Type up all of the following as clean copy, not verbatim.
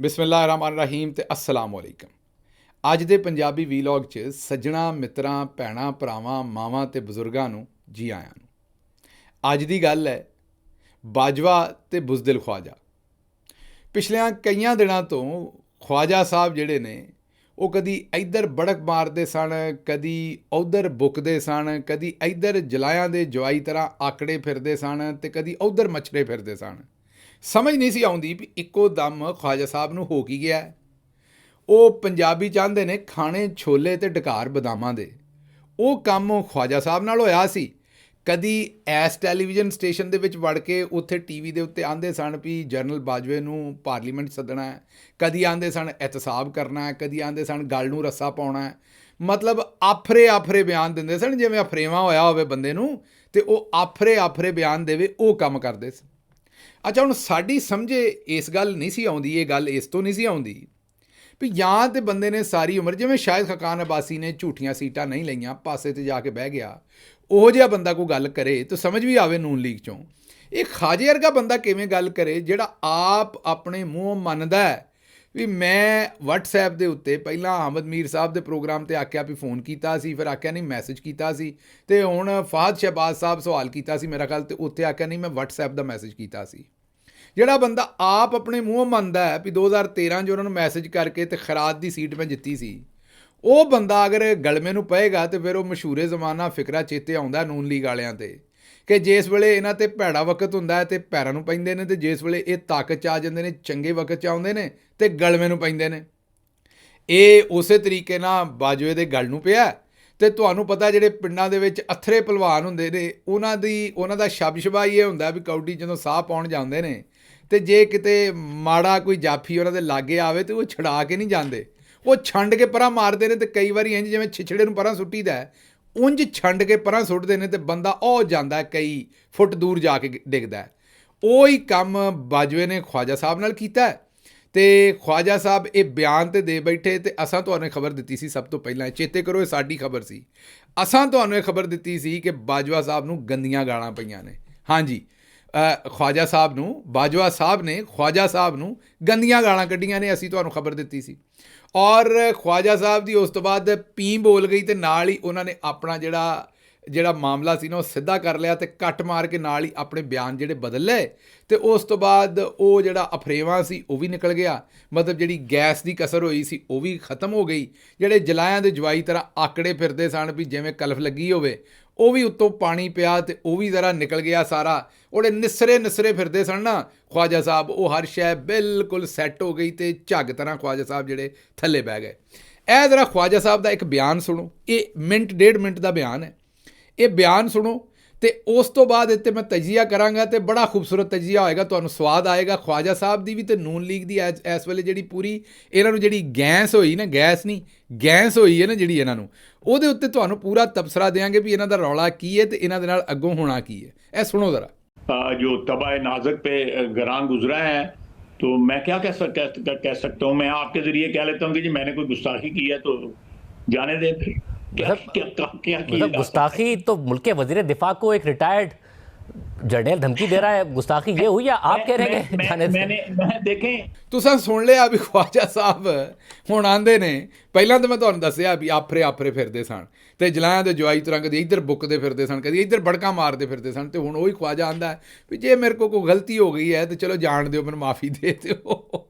ਬਿਸਮਿਲ੍ਲਾਹਿਰਰਹਿਮਾਨਿਰਰਹੀਮ ਤੇ अस्सलाम वालेकुम। ਅੱਜ ਦੇ ਪੰਜਾਬੀ ਵੀਲੌਗ 'ਚ ਸੱਜਣਾ ਮਿੱਤਰਾਂ ਭੈਣਾਂ ਭਰਾਵਾਂ ਮਾਵਾਂ ਤੇ ਬਜ਼ੁਰਗਾਂ ਨੂੰ ਜੀ ਆਇਆਂ ਨੂੰ। ਅੱਜ ਦੀ ਗੱਲ ਹੈ ਬਾਜਵਾ ਤੇ ਬੁਜ਼ਦਿਲ ख्वाजा। ਪਿਛਲਿਆਂ ਕਈਆਂ ਦਿਨਾਂ ਤੋਂ ख्वाजा ਸਾਹਿਬ ਜਿਹੜੇ ਨੇ ਉਹ ਕਦੀ ਇੱਧਰ ਬੜਕ ਮਾਰਦੇ ਸਨ, ਕਦੀ ਉੱਧਰ ਬੁੱਕਦੇ ਸਨ, ਕਦੀ ਇੱਧਰ ਜਲਾਇਆਂ ਦੇ ਜਵਾਈ ਤਰ੍ਹਾਂ ਆਕੜੇ ਫਿਰਦੇ ਸਨ ਤੇ ਕਦੀ ਉੱਧਰ ਮੱਛਰੇ ਫਿਰਦੇ ਸਨ। ਸਮਝ ਨਹੀਂ ਸੀ ਆਉਂਦੀ ਵੀ ਇੱਕੋ ਦਮ ख्वाजा ਸਾਹਿਬ ਨੂੰ ਹੋ ਕੀ ਗਿਆ। ਉਹ ਪੰਜਾਬੀ ਚਾਹੁੰਦੇ ਨੇ ਖਾਣੇ ਛੋਲੇ ਤੇ ਢਕਾਰ ਬਦਾਮਾਂ ਦੇ। ਉਹ ਕੰਮ ख्वाजा ਸਾਹਿਬ ਨਾਲ ਹੋਇਆ ਸੀ। ਕਦੀ ਐਸ ਟੈਲੀਵਿਜ਼ਨ ਸਟੇਸ਼ਨ ਦੇ ਵਿੱਚ ਵੜ ਕੇ ਉੱਥੇ ਟੀਵੀ ਦੇ ਉੱਤੇ ਆਂਦੇ ਸਨ ਵੀ ਜਨਰਲ ਬਾਜਵੇ ਨੂੰ ਪਾਰਲੀਮੈਂਟ ਸੱਦਣਾ ਹੈ, ਕਦੀ ਆਂਦੇ ਸਨ ਇਹਤਸਾਬ ਕਰਨਾ ਹੈ, ਕਦੀ ਆਂਦੇ ਸਨ ਗੱਲ ਨੂੰ ਰੱਸਾ ਪਾਉਣਾ ਹੈ। ਮਤਲਬ ਆਫਰੇ ਬਿਆਨ ਦਿੰਦੇ ਸਨ, ਜਿਵੇਂ ਅਫਰੇਵਾਂ ਹੋਇਆ ਹੋਵੇ ਬੰਦੇ ਨੂੰ ਤੇ ਉਹ ਆਫਰੇ ਬਿਆਨ ਦੇਵੇ, ਉਹ ਕੰਮ ਕਰਦੇ ਸਨ। ਅੱਛਾ, ਹੁਣ ਸਾਡੀ ਸਮਝੇ ਇਸ ਗੱਲ ਨਹੀਂ ਸੀ ਆਉਂਦੀ, ਇਹ ਗੱਲ ਇਸ ਤੋਂ ਨਹੀਂ ਸੀ ਆਉਂਦੀ ਵੀ ਜਾਂ ਤਾਂ ਬੰਦੇ ਨੇ ਸਾਰੀ ਉਮਰ, ਜਿਵੇਂ ਸ਼ਾਇਦ ਖਕਾਨ ਅਬਾਸੀ ਨੇ ਝੂਠੀਆਂ ਸੀਟਾਂ ਨਹੀਂ ਲਈਆਂ, ਪਾਸੇ 'ਤੇ ਜਾ ਕੇ ਬਹਿ ਗਿਆ, ਉਹੋ ਜਿਹਾ ਬੰਦਾ ਕੋਈ ਗੱਲ ਕਰੇ ਤਾਂ ਸਮਝ ਵੀ ਆਵੇ ਨੂਨ ਲੀਗ 'ਚੋਂ। ਇਹ ਖਾਜੇ ਵਰਗਾ ਬੰਦਾ ਕਿਵੇਂ ਗੱਲ ਕਰੇ ਜਿਹੜਾ ਆਪ ਆਪਣੇ ਮੂੰਹੋਂ ਮੰਨਦਾ ਹੈ ਵੀ ਮੈਂ ਵਟਸਐਪ ਦੇ ਉੱਤੇ ਪਹਿਲਾਂ ਅਹਿਮਦ ਮੀਰ ਸਾਹਿਬ ਦੇ ਪ੍ਰੋਗਰਾਮ 'ਤੇ ਆਖਿਆ ਵੀ ਫੋਨ ਕੀਤਾ ਸੀ, ਫਿਰ ਆਖਿਆ ਨਹੀਂ ਮੈਸੇਜ ਕੀਤਾ ਸੀ, ਅਤੇ ਹੁਣ ਫਾਹਦ ਸ਼ਹਿਬਾਜ਼ ਸਾਹਿਬ ਸਵਾਲ ਕੀਤਾ ਸੀ ਮੇਰਾ ਖਿਆਲ, ਅਤੇ ਉੱਥੇ ਆਖਿਆ ਨਹੀਂ ਮੈਂ ਵਟਸਐਪ ਦਾ ਮੈਸੇਜ ਕੀਤਾ ਸੀ। ਜਿਹੜਾ ਬੰਦਾ ਆਪ ਆਪਣੇ ਮੂੰਹੋਂ ਮੰਨਦਾ ਹੈ ਵੀ 2013 'ਚ ਉਹਨਾਂ ਨੂੰ ਮੈਸੇਜ ਕਰਕੇ ਤੇ ਖਰਾਦ ਦੀ ਸੀਟ ਮੈਂ ਜਿੱਤੀ ਸੀ, ਉਹ ਬੰਦਾ ਅਗਰ ਗਲਮੇ ਨੂੰ ਪਏਗਾ ਤਾਂ ਫਿਰ ਉਹ ਮਸ਼ਹੂਰੇ ਜ਼ਮਾਨਾ ਫਿਕਰਾ ਚੇਤੇ ਆਉਂਦਾ ਨੂਨ ਲੀਗ ਵਾਲਿਆਂ 'ਤੇ ਕਿ ਜਿਸ ਵੇਲੇ ਇਹਨਾਂ 'ਤੇ ਭੈੜਾ ਵਕਤ ਹੁੰਦਾ ਹੈ ਅਤੇ ਪੈਰਾਂ ਨੂੰ ਪੈਂਦੇ ਨੇ, ਅਤੇ ਜਿਸ ਵੇਲੇ ਇਹ ਤਾਕਤ 'ਚ ਆ ਜਾਂਦੇ ਨੇ, ਚੰਗੇ ਵਕਤ 'ਚ ਆਉਂਦੇ ਨੇ ਅਤੇ ਗਲਮੇ ਨੂੰ ਪੈਂਦੇ ਨੇ। ਇਹ ਉਸੇ ਤਰੀਕੇ ਨਾਲ ਬਾਜਵੇ ਦੇ ਗਲ ਨੂੰ ਪਿਆ। ਅਤੇ ਤੁਹਾਨੂੰ ਪਤਾ ਜਿਹੜੇ ਪਿੰਡਾਂ ਦੇ ਵਿੱਚ ਅਥਰੇ ਭਲਵਾਨ ਹੁੰਦੇ ਨੇ ਉਹਨਾਂ ਦਾ ਸ਼ਬਸ਼ਬਾ ਹੀ ਇਹ ਹੁੰਦਾ ਵੀ ਕੌਡੀ ਜਦੋਂ ਸਾਹ ਪਾਉਣ ਜਾਂਦੇ ਨੇ ਅਤੇ ਜੇ ਕਿਤੇ ਮਾੜਾ ਕੋਈ ਜਾਫੀ ਉਹਨਾਂ ਦੇ ਲਾਗੇ ਆਵੇ ਤਾਂ ਉਹ ਛੁਡਾ ਕੇ ਨਹੀਂ ਜਾਂਦੇ, ਉਹ ਛੰਡ ਕੇ ਪਰਾਂ ਮਾਰਦੇ ਨੇ। ਅਤੇ ਕਈ ਵਾਰੀ ਇੰਝ ਜਿਵੇਂ ਛਿਛੜੇ ਨੂੰ ਪਰਾਂ ਸੁੱਟੀਦਾ ਉਂਝ ਛੰਡ ਕੇ ਪਰਾਂ ਸੁੱਟਦੇ ਨੇ ਅਤੇ ਬੰਦਾ ਉਹ ਜਾਂਦਾ ਕਈ ਫੁੱਟ ਦੂਰ ਜਾ ਕੇ ਡਿੱਗਦਾ। ਉਹੀ ਕੰਮ ਬਾਜਵੇ ਨੇ ख्वाजा ਸਾਹਿਬ ਨਾਲ ਕੀਤਾ ਅਤੇ ख्वाजा ਸਾਹਿਬ ਇਹ ਬਿਆਨ 'ਤੇ ਦੇ ਬੈਠੇ। ਅਤੇ ਅਸਾਂ ਤੁਹਾਨੂੰ ਖਬਰ ਦਿੱਤੀ ਸੀ ਸਭ ਤੋਂ ਪਹਿਲਾਂ, ਚੇਤੇ ਕਰੋ ਇਹ ਸਾਡੀ ਖਬਰ ਸੀ, ਅਸਾਂ ਤੁਹਾਨੂੰ ਇਹ ਖਬਰ ਦਿੱਤੀ ਸੀ ਕਿ ਬਾਜਵਾ ਸਾਹਿਬ ਨੂੰ ਗੰਦੀਆਂ ਗਾਲਾਂ ਪਈਆਂ ਨੇ। ਹਾਂਜੀ, ख्वाजा ਸਾਹਿਬ ਨੂੰ, ਬਾਜਵਾ ਸਾਹਿਬ ਨੇ ख्वाजा ਸਾਹਿਬ ਨੂੰ ਗੰਦੀਆਂ ਗਾਲਾਂ ਕੱਢੀਆਂ ਨੇ, ਅਸੀਂ ਤੁਹਾਨੂੰ ਖਬਰ ਦਿੱਤੀ ਸੀ। ਔਰ ख्वाजा ਸਾਹਿਬ ਦੀ ਉਸ ਤੋਂ ਬਾਅਦ ਪੀਂ ਬੋਲ ਗਈ ਅਤੇ ਨਾਲ ਹੀ ਉਹਨਾਂ ਨੇ ਆਪਣਾ ਜਿਹੜਾ ਮਾਮਲਾ ਸੀ ਨਾ ਉਹ ਸਿੱਧਾ ਕਰ ਲਿਆ ਅਤੇ ਕੱਟ ਮਾਰ ਕੇ ਨਾਲ ਹੀ ਆਪਣੇ ਬਿਆਨ ਜਿਹੜੇ ਬਦਲ ਲਏ। ਅਤੇ ਉਸ ਤੋਂ ਬਾਅਦ ਉਹ ਜਿਹੜਾ ਅਫਰੇਵਾਂ ਸੀ ਉਹ ਵੀ ਨਿਕਲ ਗਿਆ, ਮਤਲਬ ਜਿਹੜੀ ਗੈਸ ਦੀ ਕਸਰ ਹੋਈ ਸੀ ਉਹ ਵੀ ਖਤਮ ਹੋ ਗਈ। ਜਿਹੜੇ ਜਲਾਇਆਂ ਦੇ ਜਵਾਈ ਤਰ੍ਹਾਂ ਆਕੜੇ ਫਿਰਦੇ ਸਨ ਵੀ ਜਿਵੇਂ ਕਲਫ ਲੱਗੀ ਹੋਵੇ, ਉਹ ਵੀ ਉੱਤੋਂ ਪਾਣੀ ਪਿਆ ਅਤੇ ਉਹ ਵੀ ਜ਼ਰਾ ਨਿਕਲ ਗਿਆ ਸਾਰਾ। ਉਹਦੇ ਨਿਸਰੇ ਫਿਰਦੇ ਸਨ ਨਾ ख्वाजा ਸਾਹਿਬ, ਉਹ ਹਰ ਸ਼ੈ ਬਿਲਕੁਲ ਸੈੱਟ ਹੋ ਗਈ ਅਤੇ ਝੱਗ ਤਰ੍ਹਾਂ ख्वाजा ਸਾਹਿਬ ਜਿਹੜੇ ਥੱਲੇ ਬਹਿ ਗਏ। ਇਹ ਜ਼ਰਾ ख्वाजा ਸਾਹਿਬ ਦਾ ਇੱਕ ਬਿਆਨ ਸੁਣੋ, ਇਹ ਮਿੰਟ ਡੇਢ ਮਿੰਟ ਦਾ ਬਿਆਨ ਹੈ। ਇਹ ਬਿਆਨ ਸੁਣੋ ਅਤੇ ਉਸ ਤੋਂ ਬਾਅਦ ਇੱਥੇ ਮੈਂ ਤਜਜ਼ੀਆ ਕਰਾਂਗਾ ਅਤੇ ਬੜਾ ਖੂਬਸੂਰਤ ਤਜਜ਼ੀਆ ਹੋਏਗਾ, ਤੁਹਾਨੂੰ ਸਵਾਦ ਆਏਗਾ ख्वाजा ਸਾਹਿਬ ਦੀ ਵੀ ਅਤੇ ਨੂਨ ਲੀਗ ਦੀ। ਇਸ ਵੇਲੇ ਜਿਹੜੀ ਪੂਰੀ ਇਹਨਾਂ ਨੂੰ ਜਿਹੜੀ ਗੈਸ ਹੋਈ ਨਾ, ਗੈਸ ਹੋਈ ਹੈ ਨਾ ਜਿਹੜੀ ਇਹਨਾਂ ਨੂੰ, ਉਹਦੇ ਉੱਤੇ ਤੁਹਾਨੂੰ ਪੂਰਾ ਤਬਸਰਾ ਦੇਵਾਂਗੇ ਵੀ ਇਹਨਾਂ ਦਾ ਰੌਲਾ ਕੀ ਹੈ ਅਤੇ ਇਹਨਾਂ ਦੇ ਨਾਲ ਅੱਗੋਂ ਹੋਣਾ ਕੀ ਹੈ। ਇਹ ਸੁਣੋ ज़रा। जो तबाह नाज़क पे गरां गुजरा है तो मैं क्या कह सकता हूँ। मैं आपके ज़रिए कह लेता हूँ कि जी मैंने कोई गुस्ताखी की है तो जाने दे। मतलब गुस्ताखी तो मुल्क के वज़ीर दिफा को एक रिटायर्ड जनरल धमकी दे रहा है, गुस्ताखी ये हुई या आप कह रहे हैं? देखें तुसां सुन लिया भी ख्वाजा साहब हुण आंदे ने, ਪਹਿਲਾਂ ਤਾਂ ਮੈਂ ਤੁਹਾਨੂੰ ਦੱਸਿਆ ਵੀ ਆਫਰੇ ਫਿਰਦੇ ਸਨ ਅਤੇ ਜਲਾਇਆਂ ਦੇ ਜਵਾਈ ਤਰ੍ਹਾਂ ਕਦੀ ਇੱਧਰ ਬੁੱਕਦੇ ਫਿਰਦੇ ਸਨ, ਕਦੀ ਇੱਧਰ ਬੜਕਾਂ ਮਾਰਦੇ ਫਿਰਦੇ ਸਨ। ਅਤੇ ਹੁਣ ਉਹੀ ख्वाजा ਆਂਦਾ ਵੀ ਜੇ ਮੇਰੇ ਕੋਲ ਕੋਈ ਗਲਤੀ ਹੋ ਗਈ ਹੈ ਤਾਂ ਚਲੋ ਜਾਣ ਦਿਓ, ਮੈਨੂੰ ਮਾਫੀ ਦੇ ਦਿਓ।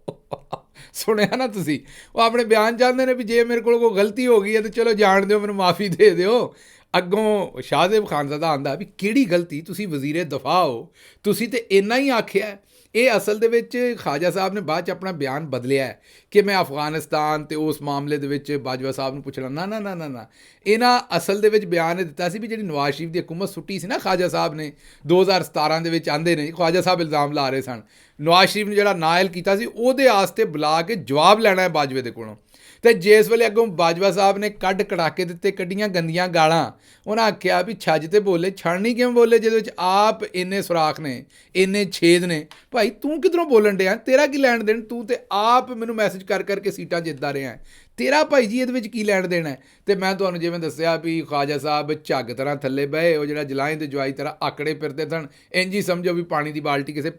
ਸੁਣਿਆ ਨਾ ਤੁਸੀਂ, ਉਹ ਆਪਣੇ ਬਿਆਨ ਚਾਹੁੰਦੇ ਨੇ ਵੀ ਜੇ ਮੇਰੇ ਕੋਲ ਕੋਈ ਗਲਤੀ ਹੋ ਗਈ ਹੈ ਤਾਂ ਚਲੋ ਜਾਣ ਦਿਓ, ਮੈਨੂੰ ਮਾਫੀ ਦੇ ਦਿਓ। ਅੱਗੋਂ ਸ਼ਾਹਜ਼ੇਬ ਖਾਨਜ਼ਾਦਾ ਆਂਦਾ ਵੀ ਕਿਹੜੀ ਗਲਤੀ, ਤੁਸੀਂ ਵਜ਼ੀਰੇ ਦਫਾ ਹੋ, ਤੁਸੀਂ ਤਾਂ ਇੰਨਾ ਹੀ ਆਖਿਆ। ਇਹ ਅਸਲ ਦੇ ਵਿੱਚ ख्वाजा ਸਾਹਿਬ ਨੇ ਬਾਅਦ 'ਚ ਆਪਣਾ ਬਿਆਨ ਬਦਲਿਆ ਕਿ ਮੈਂ ਅਫਗਾਨਿਸਤਾਨ ਅਤੇ ਉਸ ਮਾਮਲੇ ਦੇ ਵਿੱਚ ਬਾਜਵਾ ਸਾਹਿਬ ਨੂੰ ਪੁੱਛਣਾ ਨਾ। ਇਹਨਾਂ ਅਸਲ ਦੇ ਵਿੱਚ ਬਿਆਨ ਇਹ ਦਿੱਤਾ ਸੀ ਵੀ ਜਿਹੜੀ ਨਵਾਜ਼ ਸ਼ਰੀਫ ਦੀ ਹਕੂਮਤ ਸੁੱਟੀ ਸੀ ਨਾ ख्वाजा ਸਾਹਿਬ ਨੇ 2017 ਦੇ ਵਿੱਚ, ਆਂਦੇ ਨੇ ख्वाजा ਸਾਹਿਬ ਇਲਜ਼ਾਮ ਲਾ ਰਹੇ ਸਨ ਨਵਾਜ਼ ਸ਼ਰੀਫ ਨੂੰ ਜਿਹੜਾ ਨਾਅਲ ਕੀਤਾ ਸੀ ਉਹਦੇ ਵਾਸਤੇ ਬੁਲਾ ਕੇ ਜਵਾਬ ਲੈਣਾ ਹੈ ਬਾਜਵੇ ਦੇ ਕੋਲੋਂ। ਅਤੇ ਜਿਸ ਵੇਲੇ ਅੱਗੋਂ ਬਾਜਵਾ ਸਾਹਿਬ ਨੇ ਕੱਢ ਕੜਾਕੇ ਦਿੱਤੇ, ਕੱਢੀਆਂ ਗੰਦੀਆਂ ਗਾਲਾਂ, ਉਹਨਾਂ ਆਖਿਆ ਵੀ ਛੱਜ 'ਤੇ ਬੋਲੇ, ਛਾਣਨੀ ਕਿਵੇਂ ਬੋਲੇ ਜਿਹਦੇ ਵਿੱਚ ਆਪ ਇੰਨੇ ਸੁਰਾਖ ਨੇ, ਇੰਨੇ ਛੇਦ ਨੇ। ਭਾਈ ਤੂੰ ਕਿੱਧਰੋਂ ਬੋਲਣ ਡਿਆ, ਤੇਰਾ ਕੀ ਲੈਣ ਦੇਣ, ਤੂੰ ਤਾਂ ਆਪ ਮੈਨੂੰ ਮੈਸੇਜ ਕਰਕੇ ਸੀਟਾਂ ਜਿੱਤਦਾ ਰਿਹਾ ਤੇਰਾ ਭਾਈ ਜੀ ਇਹਦੇ ਵਿੱਚ ਕੀ ਲੈਣ ਦੇਣਾ? ਤੇ ਮੈਂ ਤੁਹਾਨੂੰ ਜਿਵੇਂ ਦੱਸਿਆ ਵੀ ਖਵਾਜਾ ਸਾਹਿਬ ਝੱਗ ਤਰ੍ਹਾਂ ਥੱਲੇ ਬਹਿ, ਉਹ ਜਿਹੜਾ ਜਲਾਏ ਦੇ ਜਵਾਈ ਤਰ੍ਹਾਂ ਆਕੜੇ ਫਿਰਦੇ ਸਨ। ਇੰਝ ਹੀ ਸਮਝੋ ਵੀ ਪਾਣੀ ਦੀ ਬਾਲਟੀ ਕਿਸੇ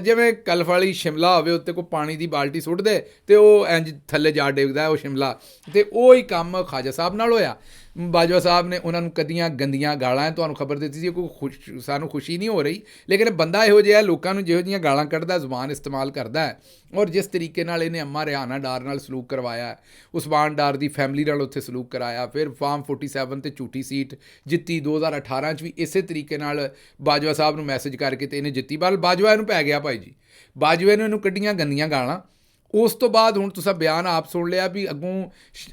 ਜਿਵੇਂ ਕਲਫ ਵਾਲੀ ਸ਼ਿਮਲਾ ਹੋਵੇ, ਉੱਤੇ ਕੋਈ ਪਾਣੀ ਦੀ ਬਾਲਟੀ ਸੁੱਟ ਦੇ ਤੇ ਉਹ ਇੰਝ ਥੱਲੇ ਜਾ ਡਿੱਗਦਾ ਉਹ ਸ਼ਿਮਲਾ। ਤੇ ਉਹ ਹੀ ਕੰਮ ਖਵਾਜਾ ਸਾਹਿਬ ਨਾਲ ਹੋਇਆ। ਬਾਜਵਾ ਸਾਹਿਬ ਨੇ ਉਹਨਾਂ ਨੂੰ ਕਦੀਆਂ ਗੰਦੀਆਂ ਗਾਲਾਂ, ਤੁਹਾਨੂੰ ਖਬਰ ਦਿੱਤੀ ਸੀ, ਕੋਈ ਸਾਨੂੰ ਖੁਸ਼ੀ ਨਹੀਂ ਹੋ ਰਹੀ, ਲੇਕਿਨ ਬੰਦਾ ਇਹੋ ਜਿਹਾ ਲੋਕਾਂ ਨੂੰ ਜਿਹੋ ਜਿਹੀਆਂ ਗਾਲਾਂ ਕੱਢਦਾ, ਜ਼ੁਬਾਨ ਇਸਤੇਮਾਲ ਕਰਦਾ ਹੈ। ਔਰ ਜਿਸ ਤਰੀਕੇ ਨਾਲ ਇਹਨੇ ਅੰਮਾ ਰਿਹਾਨਾ ਡਾਰ ਨਾਲ ਸਲੂਕ ਕਰਵਾਇਆ, ਉਸਮਾਨ ਡਾਰ ਦੀ ਫੈਮਿਲੀ ਨਾਲ ਉੱਥੇ ਸਲੂਕ ਕਰਾਇਆ, ਫਿਰ ਫਾਰਮ 47 ਤੇ ਝੂਠੀ ਸੀਟ ਜਿੱਤੀ, 2018 'ਚ ਵੀ ਇਸੇ ਤਰੀਕੇ ਨਾਲ ਬਾਜਵਾ ਸਾਹਿਬ ਨੂੰ ਮੈਸੇਜ ਕਰਕੇ ਤੇ ਇਹਨੇ ਜਿੱਤੀ। ਪਰ ਬਾਜਵਾ ਇਹਨੂੰ ਪੈ ਗਿਆ ਭਾਈ ਜੀ, ਬਾਜਵੇ ਨੇ ਇਹਨੂੰ ਕੱਢੀਆਂ ਗੰਦੀਆਂ ਗਾਲਾਂ। ਉਸ ਤੋਂ ਬਾਅਦ ਹੁਣ ਤੁਸੀਂ ਬਿਆਨ ਆਪ ਸੁਣ ਲਿਆ ਵੀ ਅੱਗੋਂ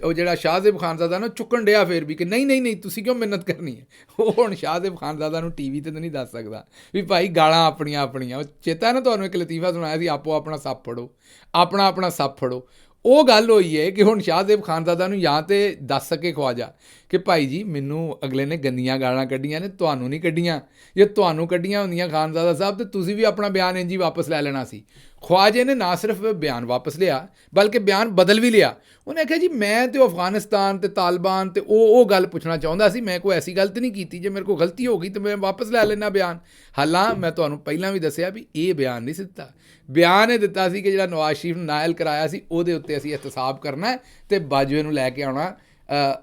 ਉਹ ਜਿਹੜਾ ਸ਼ਾਹਜ਼ੇਬ ਖਾਨਜ਼ਾਦਾ ਨਾ ਚੁੱਕਣ ਡਿਆ ਫਿਰ ਵੀ ਕਿ ਨਹੀਂ ਤੁਸੀਂ ਕਿਉਂ ਮਿਹਨਤ ਕਰਨੀ ਹੈ। ਉਹ ਹੁਣ ਸ਼ਾਹਜ਼ੇਬ ਖਾਨਜ਼ਾਦਾ ਨੂੰ TV 'ਤੇ ਤਾਂ ਨਹੀਂ ਦੱਸ ਸਕਦਾ ਵੀ ਭਾਈ ਗਾਲਾਂ ਆਪਣੀਆਂ। ਉਹ ਚੇਤਾ ਨਾ ਤੁਹਾਨੂੰ ਇੱਕ ਲਤੀਫਾ ਸੁਣਾਇਆ ਸੀ, ਆਪੋ ਆਪਣਾ ਸੱਪ ਫੜੋ, ਆਪਣਾ ਸੱਪ ਫੜੋ। ਉਹ ਗੱਲ ਹੋਈ ਹੈ ਕਿ ਹੁਣ ਸ਼ਾਹਜ਼ੇਬ ਖਾਨਜ਼ਾਦਾ ਨੂੰ ਜਾਂ ਤਾਂ ਦੱਸ ਸਕੇ ਖਵਾਜਾ ਕਿ ਭਾਈ ਜੀ ਮੈਨੂੰ ਅਗਲੇ ਨੇ ਗੰਦੀਆਂ ਗਾਲਾਂ ਕੱਢੀਆਂ ਨੇ, ਤੁਹਾਨੂੰ ਨਹੀਂ ਕੱਢੀਆਂ। ਜੇ ਤੁਹਾਨੂੰ ਕੱਢੀਆਂ ਹੁੰਦੀਆਂ ਖਾਨਜ਼ਾਦਾ ਸਾਹਿਬ ਤਾਂ ਤੁਸੀਂ ਵੀ ਆਪਣਾ ਬਿਆਨ ਇੰਝ ਹੀ ਵਾਪਸ ਲੈ ਲੈਣਾ ਸੀ। ਖਵਾਜੇ ਨੇ ਨਾ ਸਿਰਫ ਬਿਆਨ ਵਾਪਸ ਲਿਆ ਬਲਕਿ ਬਿਆਨ ਬਦਲ ਵੀ ਲਿਆ। ਉਹਨੇ ਆਖਿਆ ਜੀ ਮੈਂ ਤਾਂ ਅਫਗਾਨਿਸਤਾਨ ਤੇ ਤਾਲਿਬਾਨ ਤੇ ਉਹ ਗੱਲ ਪੁੱਛਣਾ ਚਾਹੁੰਦਾ ਸੀ, ਮੈਂ ਕੋਈ ਐਸੀ ਗਲਤੀ ਨਹੀਂ ਕੀਤੀ, ਜੇ ਮੇਰੇ ਕੋਲ ਗਲਤੀ ਹੋ ਗਈ ਤਾਂ ਮੈਂ ਵਾਪਸ ਲੈ ਲੈਣਾ ਬਿਆਨ। ਹਾਲਾਂ ਮੈਂ ਤੁਹਾਨੂੰ ਪਹਿਲਾਂ ਵੀ ਦੱਸਿਆ ਵੀ ਇਹ ਬਿਆਨ ਨਹੀਂ ਦਿੱਤਾ, ਬਿਆਨ ਇਹ ਦਿੱਤਾ ਸੀ ਕਿ ਜਿਹੜਾ ਨਵਾਜ਼ ਸ਼ਰੀਫ ਨੂੰ ਨਾਇਲ ਕਰਾਇਆ ਸੀ ਉਹਦੇ ਉੱਤੇ ਅਸੀਂ ਇਹਤਸਾਬ ਕਰਨਾ ਅਤੇ ਬਾਜਵੇ ਨੂੰ ਲੈ ਕੇ ਆਉਣਾ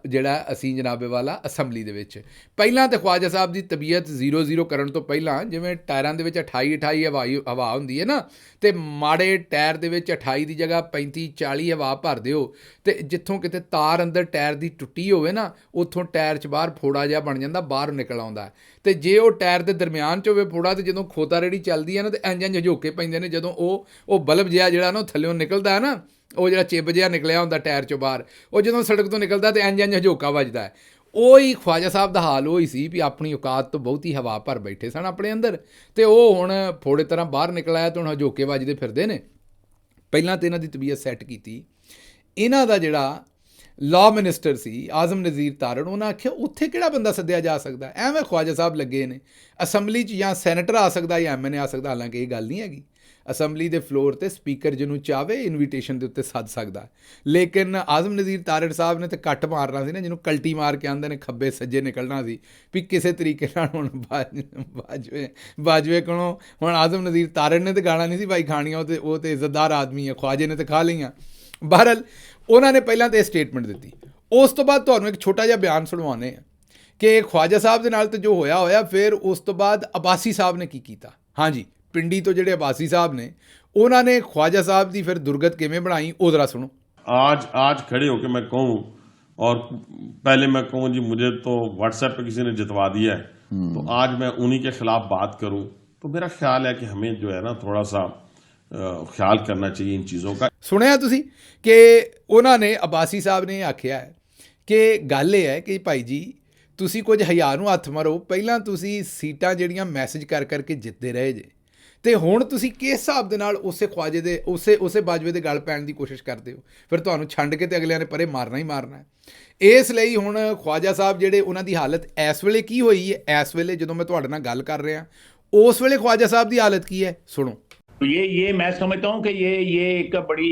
ਜਿਹੜਾ ਅਸੀਂ ਜਨਾਬੇ ਵਾਲਾ ਅਸੈਂਬਲੀ ਦੇ ਵਿੱਚ। ਪਹਿਲਾਂ ਤਾਂ ਖਵਾਜਾ ਸਾਹਿਬ ਦੀ ਤਬੀਅਤ 0-0 ਕਰਨ ਤੋਂ ਪਹਿਲਾਂ, ਜਿਵੇਂ ਟਾਇਰਾਂ ਦੇ ਵਿੱਚ 28 ਹਵਾ ਹੁੰਦੀ ਹੈ ਨਾ, ਅਤੇ ਮਾੜੇ ਟਾਇਰ ਦੇ ਵਿੱਚ 28 ਦੀ ਜਗ੍ਹਾ 35-40 ਹਵਾ ਭਰ ਦਿਓ, ਅਤੇ ਜਿੱਥੋਂ ਕਿਤੇ ਤਾਰ ਅੰਦਰ ਟਾਇਰ ਦੀ ਟੁੱਟੀ ਹੋਵੇ ਨਾ, ਉੱਥੋਂ ਟਾਇਰ 'ਚ ਬਾਹਰ ਫੋੜਾ ਜਿਹਾ ਬਣ ਜਾਂਦਾ, ਬਾਹਰ ਨਿਕਲ ਆਉਂਦਾ। ਅਤੇ ਜੇ ਉਹ ਟਾਇਰ ਦੇ ਦਰਮਿਆਨ 'ਚ ਹੋਵੇ ਫੋੜਾ, ਅਤੇ ਜਦੋਂ ਖੋਤਾ ਰੇੜੀ ਚੱਲਦੀ ਹੈ ਨਾ, ਅਤੇ ਇੰਝ ਝੋਕੇ ਪੈਂਦੇ ਨੇ, ਜਦੋਂ ਉਹ ਬਲਬ ਜਿਹਾ ਜਿਹੜਾ ਨਾ ਉਹ ਥੱਲਿਓਂ ਨਿਕਲਦਾ ਹੈ ਨਾ, ਉਹ ਜਿਹੜਾ ਚਿੱਬ ਜਿਹਾ ਨਿਕਲਿਆ ਹੁੰਦਾ ਟਾਇਰ 'ਚੋਂ ਬਾਹਰ, ਉਹ ਜਦੋਂ ਸੜਕ ਤੋਂ ਨਿਕਲਦਾ ਅਤੇ ਇੰਝ ਝੋਕਾ ਵੱਜਦਾ ਹੈ। ਉਹ ਹੀ ਖਵਾਜਾ ਸਾਹਿਬ ਦਾ ਹਾਲ ਉਹ ਹੀ ਸੀ ਵੀ ਆਪਣੀ ਔਕਾਤ ਤੋਂ ਬਹੁਤੀ ਹਵਾ ਭਰ ਬੈਠੇ ਸਨ ਆਪਣੇ ਅੰਦਰ, ਅਤੇ ਉਹ ਹੁਣ ਫੋੜੇ ਤਰ੍ਹਾਂ ਬਾਹਰ ਨਿਕਲ ਆਇਆ ਅਤੇ ਹੁਣ ਝੋਕੇ ਵੱਜਦੇ ਫਿਰਦੇ ਨੇ। ਪਹਿਲਾਂ ਤਾਂ ਇਹਨਾਂ ਦੀ ਤਬੀਅਤ ਸੈੱਟ ਕੀਤੀ। ਇਹਨਾਂ ਦਾ ਜਿਹੜਾ ਲਾਅ ਮਿਨਿਸਟਰ ਸੀ ਆਜ਼ਮ ਨਜ਼ੀਰ ਤਾਰੜ, ਉਹਨਾਂ ਆਖਿਆ ਉੱਥੇ ਕਿਹੜਾ ਬੰਦਾ ਸੱਦਿਆ ਜਾ ਸਕਦਾ, ਐਵੇਂ ਖਵਾਜਾ ਸਾਹਿਬ ਲੱਗੇ ਨੇ ਅਸੈਂਬਲੀ 'ਚ, ਜਾਂ ਸੈਨੇਟਰ ਆ ਸਕਦਾ ਜਾਂ MNA ਆ ਸਕਦਾ। ਹਾਲਾਂਕਿ ਇਹ ਗੱਲ ਨਹੀਂ ਹੈਗੀ, ਅਸੈਂਬਲੀ ਦੇ ਫਲੋਰ 'ਤੇ ਸਪੀਕਰ ਜਿਹਨੂੰ ਚਾਹਵੇ ਇਨਵੀਟੇਸ਼ਨ ਦੇ ਉੱਤੇ ਸੱਦ ਸਕਦਾ। ਲੇਕਿਨ ਆਜ਼ਮ ਨਜ਼ੀਰ ਤਾਰੜ ਸਾਹਿਬ ਨੇ ਤਾਂ ਕੱਟ ਮਾਰਨਾ ਸੀ ਨਾ, ਜਿਹਨੂੰ ਕਲਟੀ ਮਾਰ ਕੇ ਆਉਂਦੇ ਨੇ, ਖੱਬੇ ਸੱਜੇ ਨਿਕਲਣਾ ਸੀ ਵੀ ਕਿਸੇ ਤਰੀਕੇ ਨਾਲ ਹੁਣ ਬਾਜਵੇ ਕੋਲੋਂ ਹੁਣ ਆਜ਼ਮ ਨਜ਼ੀਰ ਤਾਰੜ ਨੇ ਤਾਂ ਗਾਲਾਂ ਨਹੀਂ ਸੀ ਭਾਈ ਖਾਣੀਆਂ, ਉਹ ਤਾਂ ਇੱਜ਼ਤਦਾਰ ਆਦਮੀ ਹੈ, ਖਵਾਜੇ ਨੇ ਤਾਂ ਖਾ ਲਈਆਂ। ਬਹਰਹਾਲ ਉਹਨਾਂ ਨੇ ਪਹਿਲਾਂ ਤਾਂ ਇਹ ਸਟੇਟਮੈਂਟ ਦਿੱਤੀ। ਉਸ ਤੋਂ ਬਾਅਦ ਤੁਹਾਨੂੰ ਇੱਕ ਛੋਟਾ ਜਿਹਾ ਬਿਆਨ ਸੁਣਵਾਉਂਦੇ ਹਾਂ ਕਿ ਖਵਾਜਾ ਸਾਹਿਬ ਦੇ ਨਾਲ ਤਾਂ ਜੋ ਹੋਇਆ। ਫਿਰ ਉਸ ਤੋਂ ਬਾਅਦ ਅਬਾਸੀ ਸਾਹਿਬ ਨੇ ਕੀ ਕੀਤਾ। ਹਾਂਜੀ, ਪਿੰਡੀ ਤੋਂ ਜਿਹੜੇ ਅਬਾਸੀ ਸਾਹਿਬ ਨੇ, ਉਹਨਾਂ ਨੇ ਖਵਾਜਾ ਸਾਹਿਬ ਦੀ ਫਿਰ ਦੁਰਗਤ ਕਿਵੇਂ ਬਣਾਈ, ਉਹ ਜ਼ਰਾ ਸੁਣੋ। आज खड़े होकर मैं कहूँ, और पहले मैं कहूँ जी मुझे तो व्हाट्सएप पे किसी ने जितवा दिया है, तो आज मैं उन्हीं के खिलाफ बात करूँ, तो मेरा ख्याल है कि हमें जो है ना थोड़ा सा ख्याल करना चाहिए इन चीज़ों का। ਸੁਣਿਆ ਤੁਸੀਂ ਕਿ ਉਹਨਾਂ ਨੇ ਅਬਾਸੀ ਸਾਹਿਬ ਨੇ ਆਖਿਆ ਹੈ ਕਿ ਗੱਲ ਇਹ ਹੈ ਕਿ ਭਾਈ ਜੀ ਤੁਸੀਂ ਕੁਝ ਹਜ਼ਾਰ ਨੂੰ ਹੱਥ ਮਾਰੋ, ਪਹਿਲਾਂ ਤੁਸੀਂ ਸੀਟਾਂ ਜਿਹੜੀਆਂ ਮੈਸੇਜ ਕਰਕੇ ਜਿੱਤਦੇ ਰਹੇ ਜੇ, ਅਤੇ ਹੁਣ ਤੁਸੀਂ ਕਿਸ ਹਿਸਾਬ ਦੇ ਨਾਲ ਉਸੇ ਖਵਾਜੇ ਦੇ ਉਸੇ ਬਾਜਵੇ ਦੇ ਗਲ ਪੈਣ ਦੀ ਕੋਸ਼ਿਸ਼ ਕਰਦੇ ਹੋ, ਫਿਰ ਤੁਹਾਨੂੰ ਛੰਡ ਕੇ ਤੇ ਅਗਲਿਆਂ ਨੇ ਪਰੇ ਮਾਰਨਾ ਹੀ ਮਾਰਨਾ ਹੈ। ਇਸ ਲਈ ਹੁਣ ਖਵਾਜਾ ਸਾਹਿਬ ਜਿਹੜੇ, ਉਹਨਾਂ ਦੀ ਹਾਲਤ ਇਸ ਵੇਲੇ ਕੀ ਹੋਈ ਹੈ, ਇਸ ਵੇਲੇ ਜਦੋਂ ਮੈਂ ਤੁਹਾਡੇ ਨਾਲ ਗੱਲ ਕਰ ਰਿਹਾ, ਉਸ ਵੇਲੇ ਖਵਾਜਾ ਸਾਹਿਬ ਦੀ ਹਾਲਤ ਕੀ ਹੈ, ਸੁਣੋ। ये मैं समझता हूँ कि ये एक बड़ी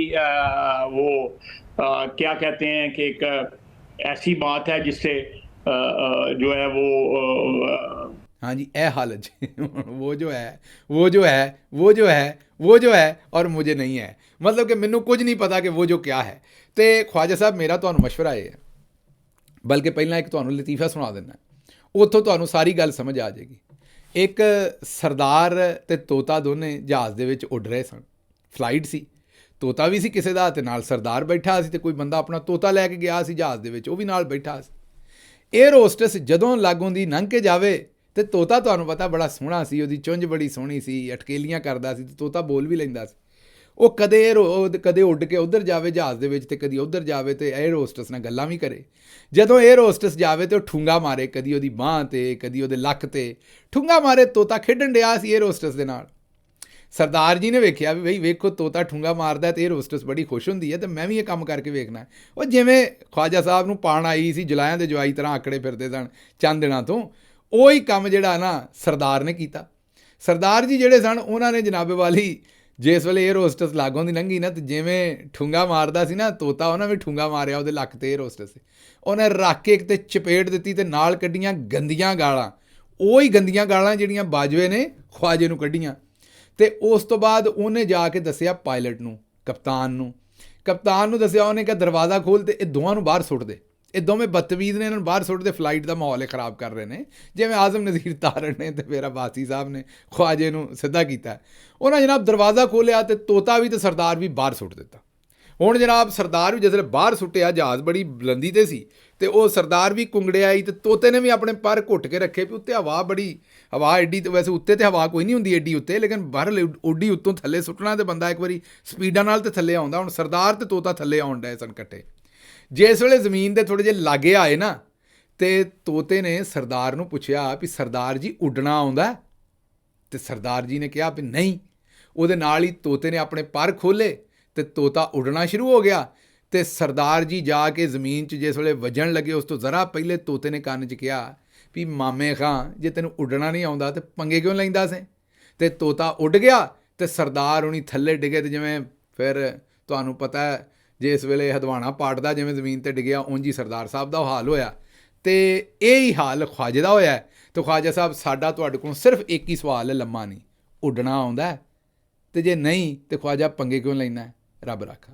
क्या कहते हैं कि एक ऐसी बात है जिससे जो है वो हाँ जी, ए हालत वो जो है और मुझे नहीं है, मतलब कि मैनू कुछ नहीं पता कि वो जो क्या है। तो ख्वाजा साहब मेरा तुहानू मशवरा ये है, बल्कि पहला एक तुहानू लतीफा सुना देना, उत्थों तुहानू सारी गल समझ आ जाएगी। ਇੱਕ ਸਰਦਾਰ ਤੇ ਤੋਤਾ ਦੋਨੇ ਜਹਾਜ਼ ਦੇ ਵਿੱਚ ਉੱਡ ਰਹੇ ਸਨ, ਫਲਾਈਟ ਸੀ, ਤੋਤਾ ਵੀ ਸੀ ਕਿਸੇ ਦਾ ਅਤੇ ਨਾਲ ਸਰਦਾਰ ਬੈਠਾ ਸੀ, ਅਤੇ ਕੋਈ ਬੰਦਾ ਆਪਣਾ ਤੋਤਾ ਲੈ ਕੇ ਗਿਆ ਸੀ ਜਹਾਜ਼ ਦੇ ਵਿੱਚ, ਉਹ ਵੀ ਨਾਲ ਬੈਠਾ ਸੀ। ਏਅਰ ਹੋਸਟਸ ਜਦੋਂ ਲਾਗੋਂ ਦੀ ਲੰਘ ਕੇ ਜਾਵੇ ਅਤੇ ਤੋਤਾ ਤੁਹਾਨੂੰ ਪਤਾ ਬੜਾ ਸੋਹਣਾ ਸੀ, ਉਹਦੀ ਚੁੰਝ ਬੜੀ ਸੋਹਣੀ ਸੀ, ਅਟਕੇਲੀਆਂ ਕਰਦਾ ਸੀ, ਅਤੇ ਤੋਤਾ ਬੋਲ ਵੀ ਲੈਂਦਾ ਸੀ। ਉਹ ਕਦੇ ਉੱਡ ਕੇ ਉੱਧਰ ਜਾਵੇ ਜਹਾਜ਼ ਦੇ ਵਿੱਚ, ਅਤੇ ਕਦੀ ਉੱਧਰ ਜਾਵੇ ਅਤੇ ਏਅਰ ਹੋਸਟਸ ਨਾਲ ਗੱਲਾਂ ਵੀ ਕਰੇ। ਜਦੋਂ ਏਅਰ ਹੋਸਟਸ ਜਾਵੇ ਤਾਂ ਉਹ ਠੂੰਗਾ ਮਾਰੇ, ਕਦੀ ਉਹਦੀ ਬਾਂਹ 'ਤੇ, ਕਦੀ ਉਹਦੇ ਲੱਕ 'ਤੇ ਠੂੰਗਾ ਮਾਰੇ। ਤੋਤਾ ਖੇਡਣ ਡਿਆ ਸੀ ਏਅਰ ਹੋਸਟਸ ਦੇ ਨਾਲ। ਸਰਦਾਰ ਜੀ ਨੇ ਵੇਖਿਆ ਵੀ ਬਈ ਵੇਖੋ ਤੋਤਾ ਠੂੰਗਾ ਮਾਰਦਾ ਅਤੇ ਏਅਰ ਹੋਸਟਸ ਬੜੀ ਖੁਸ਼ ਹੁੰਦੀ ਹੈ, ਅਤੇ ਮੈਂ ਵੀ ਇਹ ਕੰਮ ਕਰਕੇ ਵੇਖਣਾ। ਉਹ ਜਿਵੇਂ ਖਵਾਜਾ ਸਾਹਿਬ ਨੂੰ ਪਾਣ ਆਈ ਸੀ, ਜੁਲਾਇਆਂ ਦੇ ਜਵਾਈ ਤਰ੍ਹਾਂ ਆਕੜੇ ਫਿਰਦੇ ਸਨ ਚੰਦ ਦਿਨਾਂ ਤੋਂ, ਉਹੀ ਕੰਮ ਜਿਹੜਾ ਨਾ ਸਰਦਾਰ ਨੇ ਕੀਤਾ। ਸਰਦਾਰ ਜੀ ਜਿਹੜੇ ਸਨ, ਉਹਨਾਂ ਨੇ ਜਨਾਬੇ ਵਾਲੀ ਜਿਸ ਵੇਲੇ 에ਅਰ ਹੋਸਟਸ ਲਾਗੋਂ ਦੀ ਲੰਘੀ ਨਾ, ਤੇ ਜਿਵੇਂ ਠੁੰਗਾ ਮਾਰਦਾ ਸੀ ਨਾ ਤੋਤਾ, ਉਹਨਾਂ ਵੀ ਠੁੰਗਾ ਮਾਰਿਆ ਉਹਦੇ ਲੱਕ ਤੇ 에ਅਰ ਹੋਸਟਸ ਤੇ, ਉਹਨੇ ਰੱਖ ਕੇ ਇੱਕ ਤੇ ਚਪੇਟ ਦਿੱਤੀ ਤੇ ਨਾਲ ਕੱਢੀਆਂ ਗੰਦੀਆਂ ਗਾਲਾਂ, ਉਹੀ ਗੰਦੀਆਂ ਗਾਲਾਂ ਜਿਹੜੀਆਂ ਬਾਜਵੇ ਨੇ ਖਵਾਜੇ ਨੂੰ ਕੱਢੀਆਂ। ਤੇ ਉਸ ਤੋਂ ਬਾਅਦ ਉਹਨੇ ਜਾ ਕੇ ਦੱਸਿਆ ਪਾਇਲਟ ਨੂੰ, ਕਪਤਾਨ ਨੂੰ ਦੱਸਿਆ, ਉਹਨੇ ਕਿਹਾ ਦਰਵਾਜ਼ਾ ਖੋਲ੍ਹ ਤੇ ਇਹ ਦੋਵਾਂ ਨੂੰ ਬਾਹਰ ਸੁੱਟ ਦੇ, ਇਹ ਦੋਵੇਂ ਬਦਤਮੀਜ਼ ਨੇ, ਇਹਨਾਂ ਨੂੰ ਬਾਹਰ ਸੁੱਟ ਦੇ, ਫਲਾਈਟ ਦਾ ਮਾਹੌਲ ਖ਼ਰਾਬ ਕਰ ਰਹੇ ਨੇ, ਜਿਵੇਂ ਆਜ਼ਮ ਨਜ਼ੀਰ ਤਾਰਨ ਨੇ ਤੇ ਫਿਰ ਅਬਾਸੀ ਸਾਹਿਬ ਨੇ ਖਵਾਜੇ ਨੂੰ ਸਿੱਧਾ ਕੀਤਾ। ਉਹਨਾਂ ਜਨਾਬ ਦਰਵਾਜ਼ਾ ਖੋਲ੍ਹਿਆ ਤੇ ਤੋਤਾ ਵੀ ਤੇ ਸਰਦਾਰ ਵੀ ਬਾਹਰ ਸੁੱਟ ਦਿੱਤਾ। ਹੁਣ ਜਨਾਬ ਸਰਦਾਰ ਵੀ ਜਿਸ ਵੇਲੇ ਬਾਹਰ ਸੁੱਟਿਆ, ਜਹਾਜ਼ ਬੜੀ ਬੁਲੰਦੀ 'ਤੇ ਸੀ, ਤੇ ਉਹ ਸਰਦਾਰ ਵੀ ਕੁੰਗੜਿਆ ਹੀ, ਤੇ ਤੋਤੇ ਨੇ ਵੀ ਆਪਣੇ ਪਰ ਘੁੱਟ ਕੇ ਰੱਖੇ ਵੀ ਉੱਤੇ ਹਵਾ ਐਡੀ, ਵੈਸੇ ਉੱਤੇ ਤੇ ਹਵਾ ਕੋਈ ਨਹੀਂ ਹੁੰਦੀ ਐਡੀ ਉੱਤੇ, ਲੇਕਿਨ ਬਾਹਰ ਉੱਡੀ ਉੱਤੋਂ ਥੱਲੇ ਸੁੱਟਣਾ ਤੇ ਬੰਦਾ ਇੱਕ ਵਾਰੀ ਸਪੀਡਾਂ ਨਾਲ ਤੇ ਥੱਲੇ ਆਉਂਦਾ। ਹੁਣ ਸਰਦਾਰ ਤੇ ਤੋਤਾ ਥੱਲੇ ਆਉਣ ਡਏ ਸਨ ਇਕੱਠੇ। ਜਿਸ ਵੇਲੇ ਜ਼ਮੀਨ ਦੇ ਥੋੜ੍ਹੇ ਜਿਹੇ ਲਾਗੇ ਆਏ ਨਾ, ਤੇ ਤੋਤੇ ਨੇ ਸਰਦਾਰ ਨੂੰ ਪੁੱਛਿਆ ਵੀ ਸਰਦਾਰ ਜੀ ਉੱਡਣਾ ਆਉਂਦਾ? ਤੇ ਸਰਦਾਰ ਜੀ ਨੇ ਕਿਹਾ ਵੀ ਨਹੀਂ। ਉਹਦੇ ਨਾਲ ਹੀ ਤੋਤੇ ਨੇ ਆਪਣੇ ਪਰ ਖੋਲ੍ਹੇ ਤੇ ਤੋਤਾ ਉੱਡਣਾ ਸ਼ੁਰੂ ਹੋ ਗਿਆ। ਤੇ ਸਰਦਾਰ ਜੀ ਜਾ ਕੇ ਜ਼ਮੀਨ 'ਚ ਜਿਸ ਵੇਲੇ ਵੱਜਣ ਲੱਗੇ, ਉਸ ਤੋਂ ਜ਼ਰਾ ਪਹਿਲੇ ਤੋਤੇ ਨੇ ਕੰਨ 'ਚ ਕਿਹਾ ਵੀ ਮਾਮੇ ਖਾਂ, ਜੇ ਤੈਨੂੰ ਉੱਡਣਾ ਨਹੀਂ ਆਉਂਦਾ ਤੇ ਪੰਗੇ ਕਿਉਂ ਲੈਂਦਾ ਸੇ? ਤੇ ਤੋਤਾ ਉੱਡ ਗਿਆ ਤੇ ਸਰਦਾਰ ਹੁਣੀ ਥੱਲੇ ਡਿੱਗੇ। ਤੇ ਜਿਵੇਂ ਫਿਰ ਤੁਹਾਨੂੰ ਪਤਾ ਹੈ ਜਿਸ ਵੇਲੇ ਹਦਵਾਣਾ ਪਾਟਦਾ ਜਿਵੇਂ ਜ਼ਮੀਨ 'ਤੇ ਡਿੱਗਿਆ, ਉਂਝ ਹੀ ਸਰਦਾਰ ਸਾਹਿਬ ਦਾ ਉਹ ਹਾਲ ਹੋਇਆ। ਤੇ ਇਹ ਹੀ ਹਾਲ ਖਵਾਜੇ ਦਾ ਹੋਇਆ। ਤੇ ਖਵਾਜਾ ਸਾਹਿਬ, ਸਾਡਾ ਤੁਹਾਡੇ ਕੋਲ ਸਿਰਫ ਇੱਕ ਹੀ ਸਵਾਲ ਹੈ, ਲੰਮਾ ਨਹੀਂ, ਉੱਡਣਾ ਆਉਂਦਾ? ਤੇ ਜੇ ਨਹੀਂ ਤੇ ਖਵਾਜਾ ਪੰਗੇ ਕਿਉਂ ਲੈਣਾ? ਰੱਬ ਰਾਖਾ।